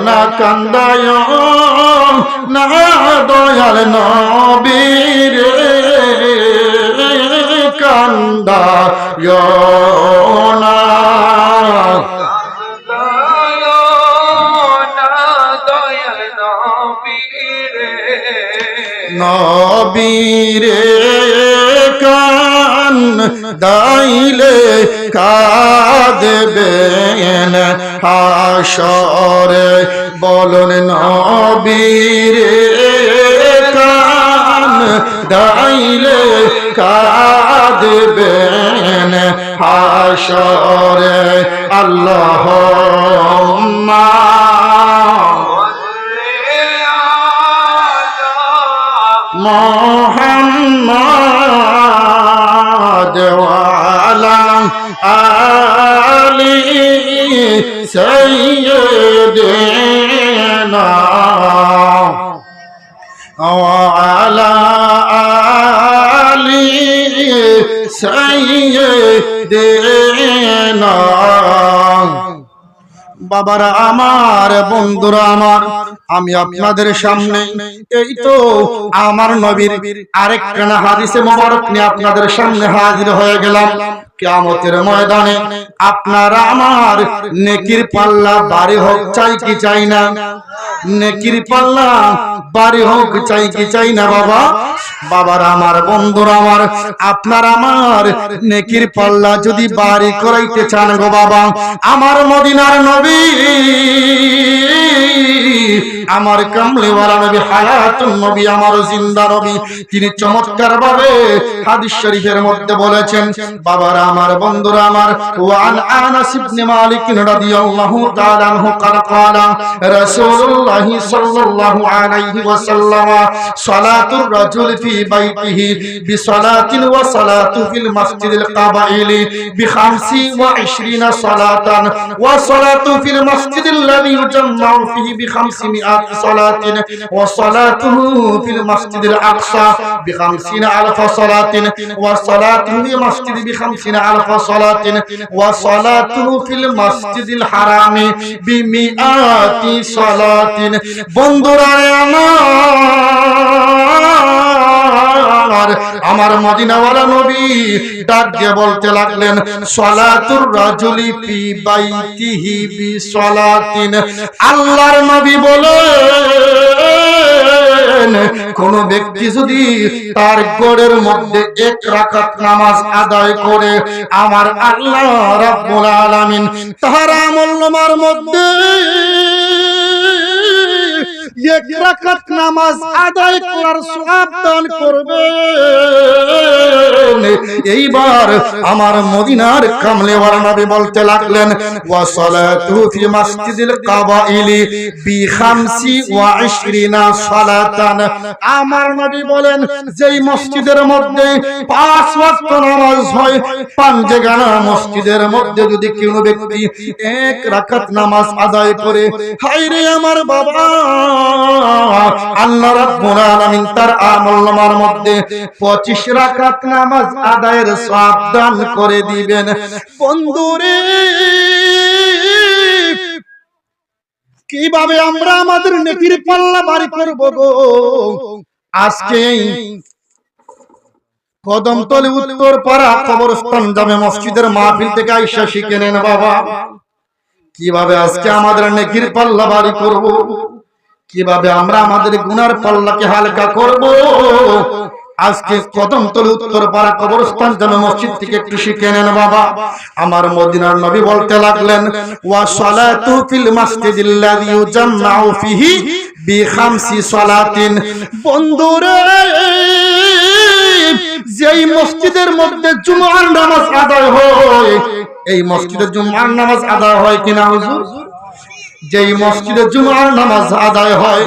না কান্দায় না দয়াল নবীর কান্দায় না নবীরে কান দাইলে কাঁদবেন হাসরে বলুন নবীরে কান দাইলে কাঁদবেন হাসরে আল্লাহুম্মা মুহাম্মাদ ওয়া আলা আলি সাইয়্যিদিনা ওয়া আলা আলি সাইয়্যিদিনা বাবারা আমার, বন্ধুরা আমার, আমি আপনাদের সামনে এই তো আমার নবীর আরেকখানা হাদিসে মোবারক নিয়ে আপনাদের সামনে হাজির হয়ে গেলাম। কিয়ামতের ময়দানে আপনারা আমার নেকির পাল্লা ভারী হোক চাই কি চাই না? নেকির পাল্লা ভারী হোক চাই কি চাই না বাবা? বাবার আমার, বন্ধুরা আমার, আপনার আমার নেকির পাল্লা যদি ভারী করাইতে চান গো বাবা, আমার মদিনার নবী, আমার কামলিওয়ালা নবী, হায়াতুন নবী, আমার জিন্দা নবী, তিনি চমৎকার ভাবে হাদিস শরীফের মধ্যে বলেছেন। বাবার আমার, বন্ধুরা আমার, ওয়ান আনাস ইবনে মালিক রাদিয়াল্লাহু তাআলা আনহু ক্বালা রাসূলুল্লাহ সাল্লাল্লাহু আলাইহি ওয়াসাল্লাম সালাতুর রাজুল ফি বাইতিহি বিসালাতিন ওয়া সালাতু ফিল মাসজিদিল কাবাইলি বি25 সালাতান ওয়া সালাতু ফিল মাসজিদিল্লাযী ইউজাম্মাউ ফিহি বি500 সালাতিন ওয়া সালাতুহু ফিল মাসজিদিল আকসা বি50000 সালাতিন ওয়া সালাতুহু ফিল মাসজিদি বি50000 সালাতিন ওয়া সালাতুহু ফিল মাসজিদিল হারামি বি100 সালাতিন। বন্ধুরা আমার মদিনাওয়ালা নবী ডাক দিয়ে বলতে লাগলেন, সালাতুর রাজুলি ফি বাইতিহি বিসালাতিন। আল্লাহর নবী বলেন, কোন ব্যক্তি যদি তার ঘরের মধ্যে এক রাকাত নামাজ আদায় করে, আমার আল্লাহ রাব্বুল আলামিন তার আমলনামার মধ্যে এক রাকাত নামাজ আদায় করার সওয়াব দান করবে। এইবার আমার মদিনার কামলিওয়ালা নবী বলতে লাগলেন, ওয়া সালাতু ফি মাসজিদিল কাবাইলি বি25 সালাতান। আমার নবী বলেন, যেই মসজিদের মধ্যে 5 ওয়াক্ত নামাজ হয়, পাঁচগানা মসজিদের মধ্যে যদি কোনো ব্যক্তি এক রাকাত নামাজ আদায় করে, হায়রে আমার বাবা, আল্লাহ রাব্বুল আলামিন তার আমলনামার মধ্যে 25 রাকাত নামাজ আদায়ের সওয়াব দান করে দিবেন। বন্ধুরে, কিভাবে আমরা আমাদের নেকির পাল্লা ভারী করব গো? আজকে কদমতলী উত্তরপাড়া কবরস্থান জামে মসজিদের মাহফিল থেকে আয়েশা শিখে নেন বাবা, কিভাবে আজকে আমাদের নেকির পাল্লা ভারী করব, কিভাবে আমরা আমাদের গুনার পাল্লাকে হালকা করব। আজকে কদমতলী উত্তরপাড়া কবরস্থান জামে মসজিদ থেকে একটু শিখে নেন বাবা। আমার মদিনার নবী বলতে লাগলেন, ওয়া সালাতু ফিল মাসজিদিল্লাযী ইউজাম্মাউ ফিহি বি5 সালাতিন। বন্ধুরে, যেই মসজিদের মধ্যে জুমার নামাজ আদায় হয়, এই মসজিদে জুমার নামাজ আদায় হয় কিনা হুজুর? যেই মসজিদে জুমার নামাজ আদায় হয়,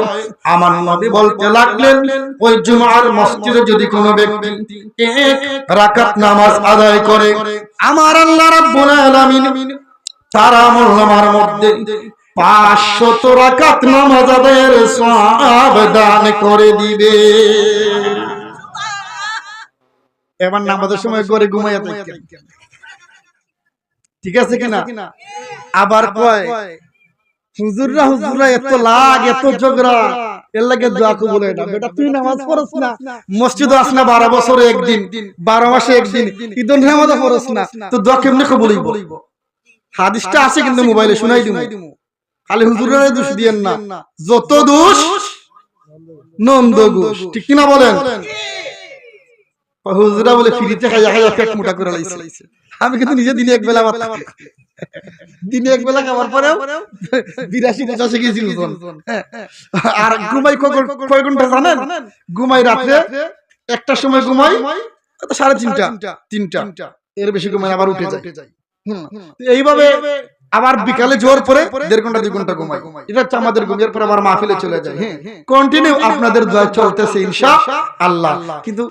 আমার নবী বলতে লাগলেন, ওই জুমার মসজিদে যদি কোনো ব্যক্তি এক রাকাত নামাজ আদায় করে, আমার আল্লাহ রাব্বুল আলামিন তার আমলনামার মধ্যে 500 রাকাত নামাজ আদায়ের সওয়াব দান করে দিবে। এবার নামাজের সময় করে ঘুমাইয়া থাকেন, ঠিক আছে কিনা? আবার কয় হুজুররা এত লাগ এত ঝগড়া এর লাগে দোয়া কবুল হয় না। বেটা তুই নামাজ পড়ছ না, মসজিদে আস না 12 বছরে একদিন, 12 মাসে একদিন, ঈদের নামাজও পড়ছ না, তো দোয়া কেমনে কবুল হইব? হাদিসটা আছে কিন্তু মোবাইলে শুনাই দিমু। খালি হুজুররা দোষ দিয়েন না, যত দোষ নন্দ ঘোষ, ঠিক কি না বলেন? হুজুরা বলে ফ্রিতে খাইয়া খাইয়া পেট মোটা করে লাইছে। আমি কিন্তু নিজে দিনে একবেলা দিনে একবেলা খাবার পরেও 82-85 কেজি ওজন। আর ঘুমাই কয় ঘন্টা জানেন? ঘুমাই রাতে একটার সময় ঘুমাই, 3:30 এর বেশি ঘুমাই, আবার উঠে যায়। এইভাবে আবার বিকালে জোর পরে 1.5 ঘন্টা 2 ঘন্টা ঘুমাই। এটা হচ্ছে আমাদের ঘুমের পর আবার মাহফিলে চলে যায়। কন্টিনিউ আপনাদের দোয়া চলতেছে ইনশাআল্লাহ। কিন্তু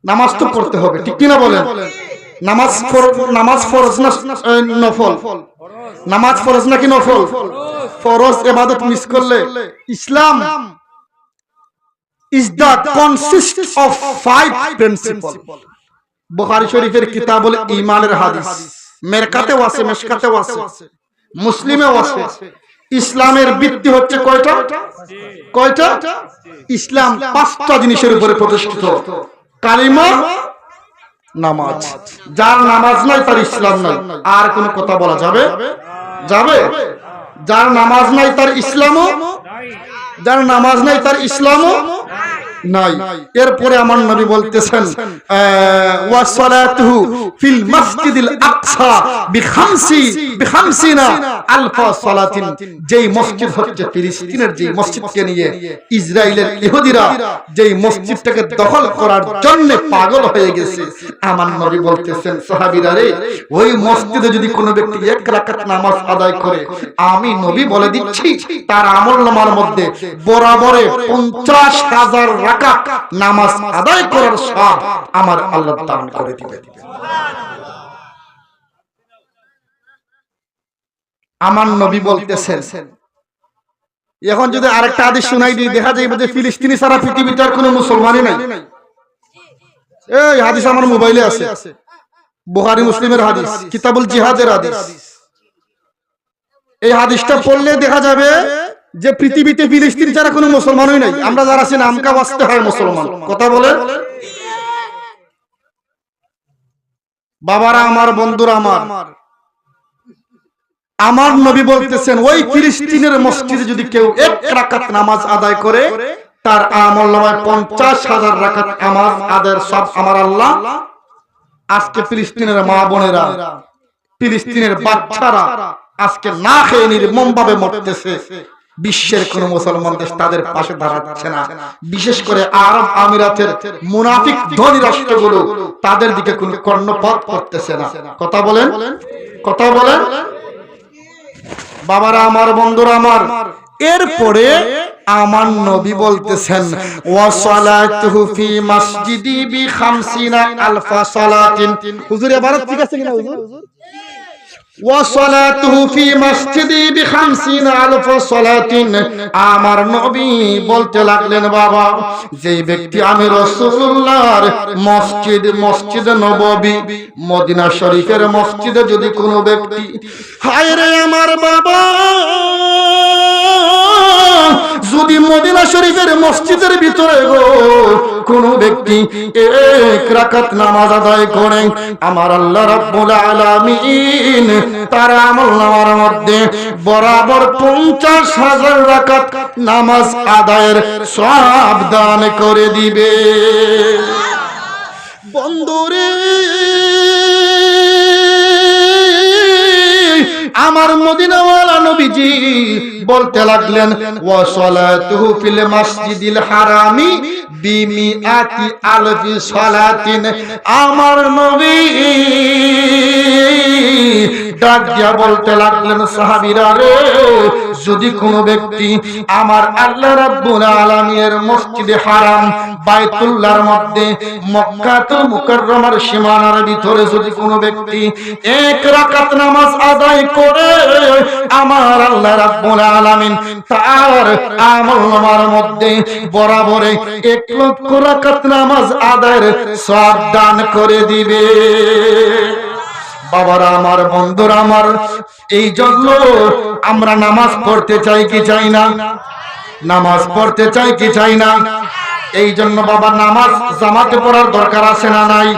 নামাজ তো পড়তে হবে, ঠিক কি না বলেন? নামাজ ফরজ না নফল? নামাজ ফরজ নাকি নফল? ফরজ ইবাদত মিস করলে ইসলাম is the consist of 5 principle. Bukhari শরীফের কিতাবুল ঈমানের হাদিস, মেরকাতেও আছে, মিশকাতেও আছে, মুসলিমেও আছে। ইসলামের ভিত্তি হচ্ছে কয়টা? ইসলাম 5টা জিনিসের উপরে প্রতিষ্ঠিত। কালিমা, নামাজ। যার নামাজ নাই তার ইসলাম নাই। আর কোন কথা বলা যাবে? যার নামাজ নাই তার ইসলামও নাই। এরপরে আমার নবী বলতেছেন ওয়া সালাতুহু ফিল মাসজিদিল আকসা বিখামসিনা আলফা সালাতিন। যেই মসজিদ হচ্ছে ফিলিস্তিনের, যেই মসজিদকে নিয়ে ইসরায়েলের ইহুদিরা যেই মসজিদটাকে দখল করার জন্য পাগল হয়ে গেছে, আমার নবী বলতেছেন সাহাবীরা রে, ওই মসজিদে যদি কোনো ব্যক্তি 1 রাকাত নামাজ আদায় করে, আমি নবী বলে দিচ্ছি তার আমলনামার মধ্যে বরাবরে 50,000 রাকাত নামাজ আদায় করার সওয়াব আমার আল্লাহ দান করে দিবেন। আমার নবী বলতেছেন। এখন যদি আরেকটা হাদিস শুনাই দিই, দেখা যাবে যে ফিলিস্তিনি ছাড়া পৃথিবীতে আর কোনো মুসলমানই নাই। এই হাদিস আমার মোবাইলে আছে, বুখারী মুসলিমের হাদিস, কিতাবুল জিহাদের হাদিস। এই হাদিসটা পড়লে দেখা যাবে যে পৃথিবীতে ফিলিস্তিন ছাড়া কোনো মুসলমানই নাই। আমরা যারা আছি নামকা বাঁচতে হয় মুসলমান। কথা বলেন বাবারা আমার, বন্ধুরা আমার নবী বলতেছেন ওই ফিলিস্তিনের মসজিদে যদি কেউ 1 রাকাত নামাজ আদায় করে, তার আমলনামায় 50,000 রাকাত নামাজ আদায়ের সব আমার আল্লাহ। আজকে ফিলিস্তিনের মা বোনেরা, ফিলিস্তিনের বাচ্চারা আজকে না খেয়ে নির্মমভাবে মরতেছে। বিশ্বের কোন মুসলমান দেশ তাদের পাশে দাঁড়াচ্ছে না। বিশেষ করে আরব আমিরাতের মুনাফিক ধনী রাষ্ট্রগুলো তাদের দিকে কোনো কর্ণপাত করতেছে না। কথা বলেন বাবারা আমার, বন্ধুরা আমার। এরপরে আমার নবী বলতেছেন ওয়া সালাতুহু ফি মাসজিদি বিখামসিনা আলফা সালাতিন। হুজুর ইবারত ঠিক আছে কিনা হুজুর? ওয়া সালাতুহু ফি মাসজিদি বিখামসিনা আলফা সালাতিন। আমার নবী বলতে লাগলেন, বাবা যেই ব্যক্তি আমি রাসূলুল্লাহর মসজিদ নববী মদিনা শরীফের মসজিদে যদি কোনো ব্যক্তি, হায় রে আমার বাবা, যদি মদিনা শরীফের মসজিদের ভিতরে কোন ব্যক্তি 1 রাকাত নামাজ আদায় করে, আমার আল্লাহ রাব্বুল আলামিন তার আমলনামার মধ্যে বরাবর 50,000 রাকাত নামাজ আদায়ের সওয়াব দান করে দিবে। বন্ধুরে আমার মদিনাওয়ালা নবীজি বলতে লাগলেন ওয়া সালাতুহু ফিল মাসজিদিল হারামি বিমিআতি আলফি সালাতিন। আমার নবী ডাক দিয়া বলতে লাগলেন, সাহাবীরা রে, যদি কোনো ব্যক্তি আমার আল্লাহ রাব্বুল আলামিনের মসজিদে হারাম বাইতুল্লাহর মধ্যে মক্কাতুল মুকাররমার সীমানার ভিতরে যদি কোনো ব্যক্তি 1 রাকাত নামাজ আদায় করে, আমার আল্লাহ রাব্বুল আলামিন তার আমলনামার মধ্যে বরাবরে 1 লক্ষ রাকাত নামাজ আদায়ের সওয়াব দান করে দিবে। বাবারা আমার, বন্ধুরা আমার, এই জন্য আমরা নামাজ পড়তে চাই কি চাই না? নামাজ পড়তে চাই কি চাই না? এই জন্য বাবা নামাজ জামাতে পড়ার দরকার আছে না নাই?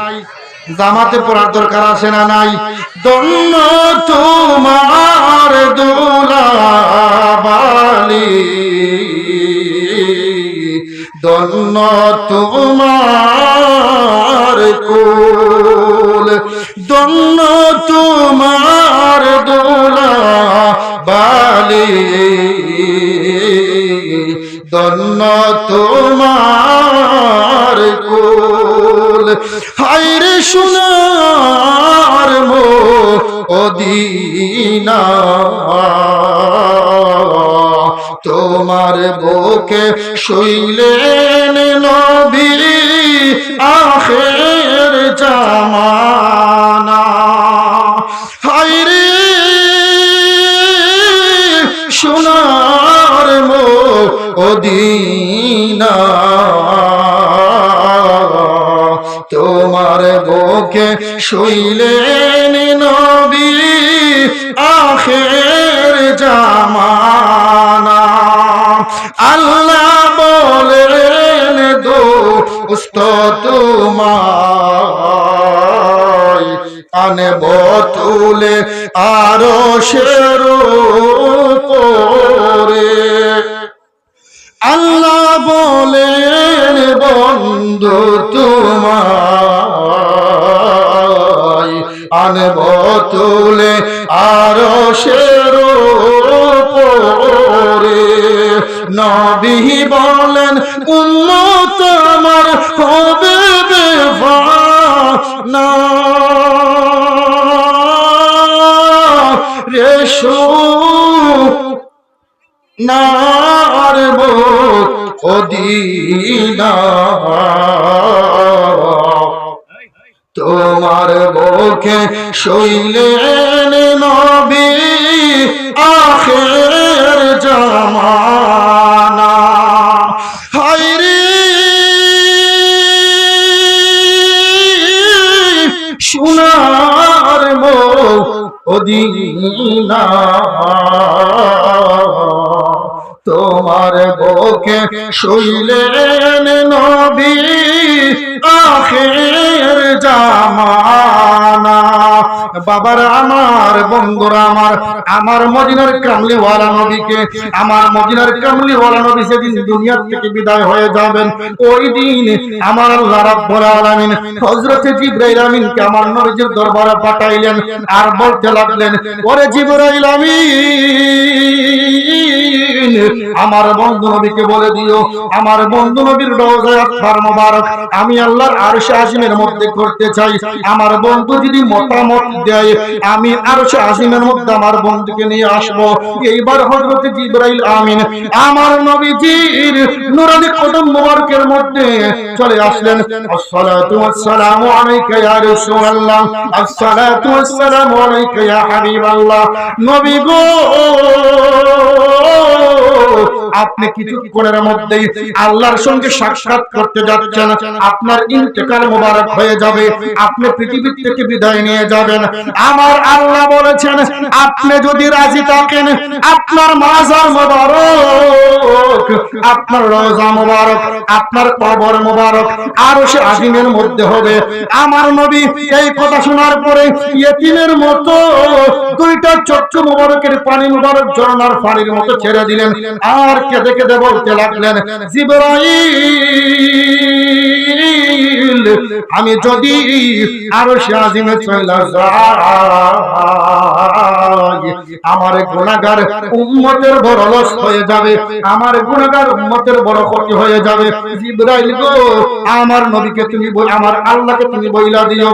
জামাতে পড়ার দরকার আছে না নাই? ধন্য তোমার দুলাবালি, ধন্য তোমার কুল, ধন্য তোমার দুলাবালি, ধন্য তোমার কুল। হায়রে সোনার মদিনা, তোমার বুকে শুইলেন নবী আখের জামানা। হায়রে সোনার মদিনা, তোমার বুকে শুইলেন নবী আখের জামানা। আল্লাহ বলেন দোস্ত তোমায় আনব তুলে আরশের উপরে। আল্লাহ বলেন বন্ধু তোমায় আনব তুলে আরশের উপরে। নবী বলেন উম্মত আমার হবে বেফানা রেশু নারব ওদিনা, তোমার বুকে শুইলেন নবী আখের জামানা। হায়রে সোনার মদিনা, তোমার বুকে শুইলেন নবী আখের জামানা। বাবার আমার, বন্ধুরা আমার, আমার মদিনার কামলিওয়ালা নবীকে, আমার মদিনার কামলিওয়ালা নবী সেদিন দুনিয়ার থেকে বিদায় হয়ে যাবেন। ওই দিন আমার আল্লাহ রাব্বুল আলামিন হযরত জিবরাইল আমিনকে আমার নবীর দরবারে পাঠাইলেন আর বলতে লাগলেন, ওরে জিবরাইল আমিন, আমার বন্ধু নবীকে বলে দিও আমার বন্ধু নবীর রওজায়ে আতহার মোবারক আমি আল্লাহর আরশে আজিমের মধ্যে করতে চাই। আমার বন্ধু যদি মতামত দেয় আমি আরশে আজিমের মধ্যে আমার বন্ধুকে নিয়ে আসব। এইবার হযরত জিবরাইল আমিন আমার নবীজির নূরানি কদম মোবারকের মধ্যে চলে আসলেন। আসসালাতু ওয়াসসালামু আলাইকা ইয়া রাসূলুল্লাহ, আসসালাতু ওয়াসসালামু আলাইকা ইয়া হাবিবাল্লাহ। নবী গো, আপনি কিছুক্ষণের মধ্যেই আল্লাহর সঙ্গে সাক্ষাৎ করতে যাচ্ছেন, আপনার ইন্তেকাল মোবারক হয়ে যাবে, আপনি পৃথিবী থেকে বিদায় নিয়ে যাবেন। আমার আল্লাহ বলেছেন আপনি যদি রাজি থাকেন আপনার মাজার মোবারক, আপনার রওজা মোবারক, আপনার কবর মোবারক আরশে আজিমের মধ্যে হবে। আমার নবী এই কথা শোনার পরে ইয়েতিমের মতো দুইটা চক্ষু মোবারকের পানি মোবারক ঝরনার পানির মতো ছেড়ে দিলেন আর কেঁদে কেঁদে বলতে লাগলেন, জিবরাইল, আমি যদি আরশে আজিমে চলে যাই আমার গুনাহগার উম্মতের বড় লস হয়ে যাবে, আমার গুনাহগার উম্মতের বড় ক্ষতি হয়ে যাবে। জিবরাইল গো, আমার নবীকে তুমি আমার আল্লাহকে তুমি বইলা দিও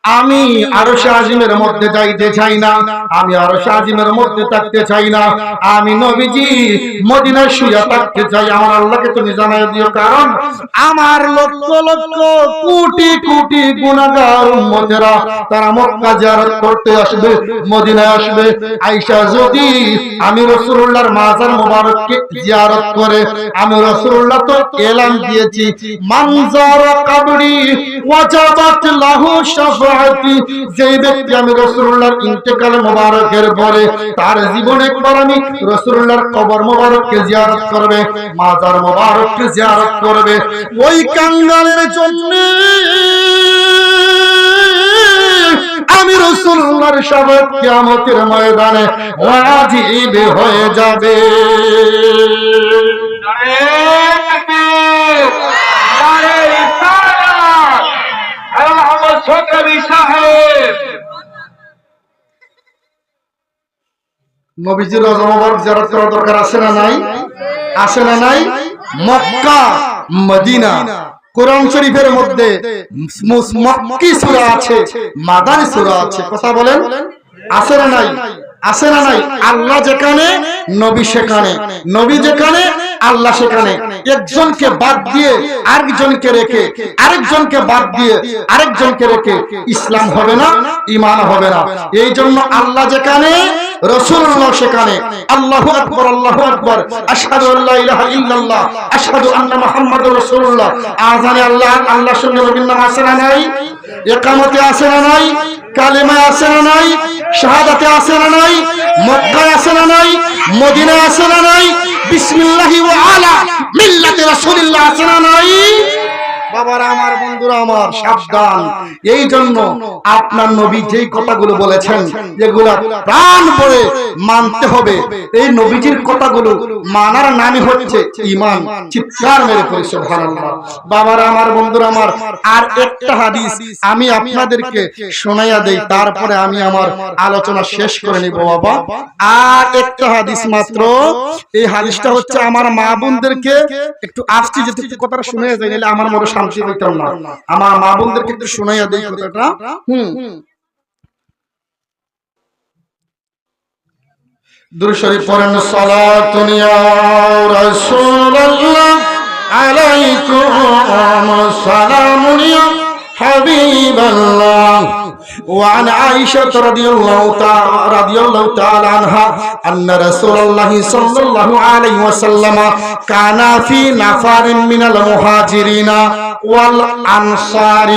আমি আরশে আজিমের মধ্যে যাইতে চাই না, আমি আরশে আজিমের মধ্যে থাকতে চাই না, আমি নবীজি মদিনায় শুয়ে থাকতে চাই। আমার আল্লাহকে তুমি জানাই দিও, কারণ আমার লক্ষ লক্ষ কোটি কোটি গুনাহগার উম্মতেরা তারা মক্কা জিয়ারত করতে আসবে, মদিনায় আসবে। আয়েশা যদি আমি রাসূলুল্লাহর মাজার মোবারককে জিয়ারত করে, আমি রাসূলুল্লাহ তো এলান দিয়েছি মান যারা কবরি ওয়াজাবাত লাহু শাফা ওয়াফাতি, যেই ব্যক্তি আমি রাসূলুল্লাহর ইন্তেকাল মোবারকের পরে তার জীবনে একবার আমি রাসূলুল্লাহর কবর মোবারককে জিয়ারত করবে, মাজার মোবারককে জিয়ারত করবে, ওই কাঙ্গালের জন্য আমি রাসূলুল্লাহর শাফাত কিয়ামতের ময়দানে ওয়াজিব হয়ে যাবে। নবীজির রওজা মোবারক জিয়ারত করার দরকার আছে না নাই? আছে না নাই? মক্কা মদিনা কোরআন শরীফের মধ্যে মক্কি সূরা আছে, মাদানী সূরা আছে, কথা বলেন আছে না নাই? আছে না নাই? আল্লাহ যেখানে নবী সেখানে, নবী যেখানে আল্লাহ সেখানে। একজনকে বাদ দিয়ে আরেকজনকে রেখে, আরেকজনকে বাদ দিয়ে আরেকজনকে রেখে ইসলাম হবে না, ঈমান হবে না। এই জন্য আল্লাহ যেখানে রাসূলুল্লাহ সেখানে। আল্লাহু আকবার, আল্লাহু আকবার, আশহাদু আল্লা ইলাহা ইল্লাল্লাহ, আশহাদু আন্না মুহাম্মাদুর রাসূলুল্লাহ। আযানে আল্লাহ আল্লাহর সঙ্গে নবীর নাম আছে না নাই? ইকামতে আছে না নাই? কালেমা আছে না নাই? শাহাদাতে আছে না নাই? মক্কায় আছে না নাই? মদিনায় আছে না নাই? বিসমিল্লাহি ওয়া আলা মিল্লাতি রাসূলিল্লাহ আছে না নাই? বাবারা আমার, বন্ধুরা আমার, সাবধান। এই জন্য আপনার নবী যেই কথাগুলো বলেছেন এগুলো প্রাণ ভরে মানতে হবে। এই নবীজির কথাগুলো মানার নামই হচ্ছে ঈমান। চিৎকার মেরে পড়ে সুবহানাল্লাহ। বাবারা আমার, বন্ধুরা আমার, আর একটা হাদিস আমি আপনাদেরকে শোনাইয়া দেই, তারপরে আমি আমার আলোচনা শেষ করে নিব বাবা। আর একটা হাদিস মাত্র। এই হাদিসটা হচ্ছে আমার মা বোনদেরকে একটু আস্তে যেতে কথাটা শুনাইয়া যায়, নাহলে আমার মনে শান্তি হইতাম না। আমার মা বোনদেরকে একটু শোনাইয়া দেই কথাটা। দুরূদ শরীফ পড়েন। সালাতুন ইয়া রাসূলুল্লাহ আলাইকুম সালামুন ইয়া হাবিবাল্লাহ। وعن عائشة رضي الله تعالى عنها أن رسول الله صلى الله عليه وسلم كان في نفر من المهاجرين والأنصار।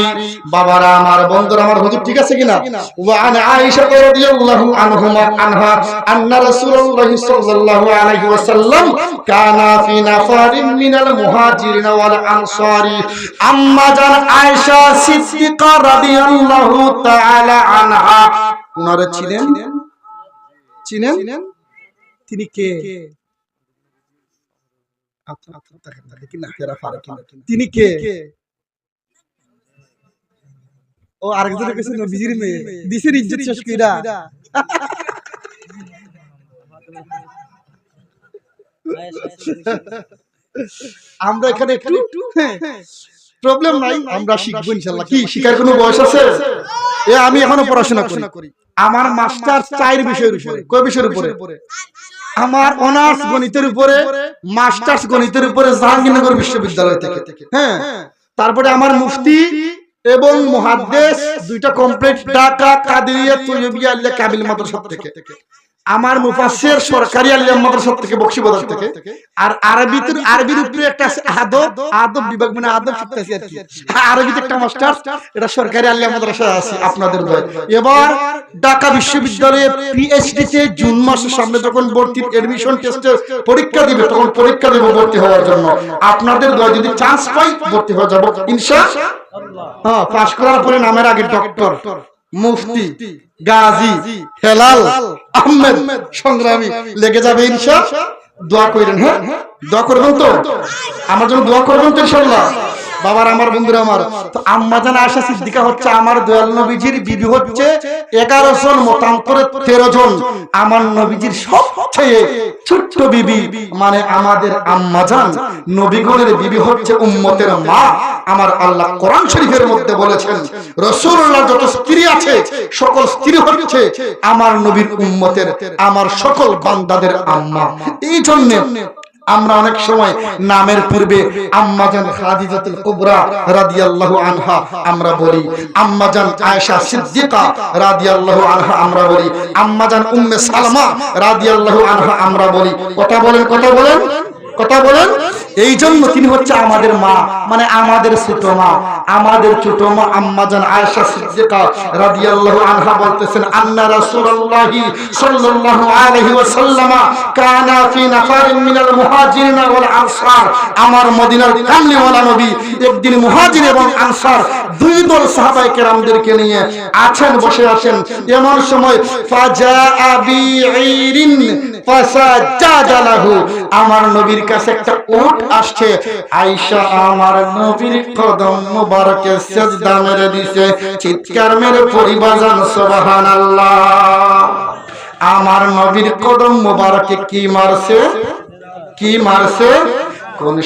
বাবারা আমার, বন্ধুরা আমার, হুজুর ঠিক আছে কিনা? وعن عائشة رضي الله عنها أن رسول الله صلى الله عليه وسلم كان في نفر من المهاجرين والأنصار। আম্মা জান আয়েশা সিদ্দিকা রাদিয়াল্লাহু তাআলা আনহা উনারা ছিলেন, তিনি কে? তিনি কে? ও আরেকজনের কাছে নবীজির মেয়ে, দিছের ইজ্জত শেষ কইরা। আমরা এখানে একটু প্রবলেম নাই, আমরা শিখবো ইনশাআল্লাহ। কি শিখার কোনো বয়স আছে? আমি এখনো পড়াশোনা করি। আমার মাস্টার্স 4 বিষয়ের উপরে। কয় বিষয়ের উপরে? আমার অনার্স গণিতের উপরে, মাস্টার্স গণিতের উপরে জাহাঙ্গীরনগর বিশ্ববিদ্যালয় থেকে। হ্যাঁ, তারপরে আমার মুফতি এবং মুহাদ্দিস দুইটা কমপ্লিট ঢাকা কাদেরিয়া তৈয়বিয়া আলিয়া কামিল মাদ্রাসা থেকে। আমার মুফাসসির সরকারি আলিয়া মাদ্রাসা থেকে, বক্সিবাজার থেকে। আর আরবির উপরে একটা আছে আদব বিভাগ, মানে আদব শিখতেছি আর কি। আরবিতে একটা মাস্টার্স, এটা সরকারি আলিয়া মাদ্রাসায় আছে আপনাদের ভাই। এবার ঢাকা বিশ্ববিদ্যালয়ে পিএইচডি তে জুন মাসের সামনে যখন ভর্তির এডমিশন টেস্টে পরীক্ষা দিবে, তখন পরীক্ষা দেব ভর্তি হওয়ার জন্য। আপনাদের দয়া যদি চান্স পাই ভর্তি হয়ে যাব ইনশাআল্লাহ। হ্যাঁ, পাশ করার পরে নামের আগে ডক্টর, মুফতি, গাজী, হেলাল আহমেদ সংগ্রামী লেগে যাবে ইনশাআল্লাহ। দোয়া করেন। হ্যাঁ, দোয়া করবেন তো? আমার জন্য দোয়া করবেন তো ইনশাআল্লাহ। বাবার আমার, বন্ধুরা আমার, তো আম্মা জান আয়েশা সিদ্দিকা হচ্ছে আমার দয়াল নবীজির বিবি হচ্ছে 11 জন, মতান্তরে 13 জন। আমার নবীজির সবচেয়ে ছোট্ট বিবি মানে আমাদের আম্মা জান। নবীগণের বিবি হচ্ছে উম্মতের মা। আমার আল্লাহ কোরআন শরীফের মধ্যে বলেছেন রাসূলুল্লাহ যত স্ত্রী আছে সকল স্ত্রী হচ্ছে আমার নবীর উম্মতের, আমার সকল বান্দাদের আম্মা। এই জন্য আমরা অনেক সময় নামের পূর্বে আম্মা জান খাদিজাতুল কুবরা রাদিয়াল্লাহু আনহা আমরা বলি, আম্মা জান আয়েশা সিদ্দিকা রাদিয়াল্লাহু আনহা আমরা বলি, আম্মা জান উম্মে সালমা রাদিয়াল্লাহু আনহা আমরা বলি। কথা বলেন। এই জন্য তিনি হচ্ছে আমাদের মা, মানে আমাদের ছোট মা, আমাদের ছোট মা আম্মাজান আয়েশা সিদ্দিকা রাদিয়াল্লাহু আনহা বলতেছেন, আন্না রাসূলুল্লাহি সাল্লাল্লাহু আলাইহি ওয়াসাল্লাম কানা ফি নাফারিন মিনাল মুহাজিরিন ওয়াল আনসার, আমার মদিনার কামলিওয়ালা নবী একদিন মুহাজির এবং আনসার দুই দল সাহাবায়ে কেরামদেরকে নিয়ে আছেন, বসে আছেন। এমন সময় ফাজাআ বিঈরিন ফাসাজাদা লাহু, আমার নবীর কাছে একটা উট আসছে। আয়েশা আমার নবীর কদম মোবারকে সিজদা মেরে দিছে, চিৎকার মেরে পড়ি বাজান সুবহানাল্লাহ। আমার নবীর কদম মোবারকে কি মারছে? কি মারছে? কোন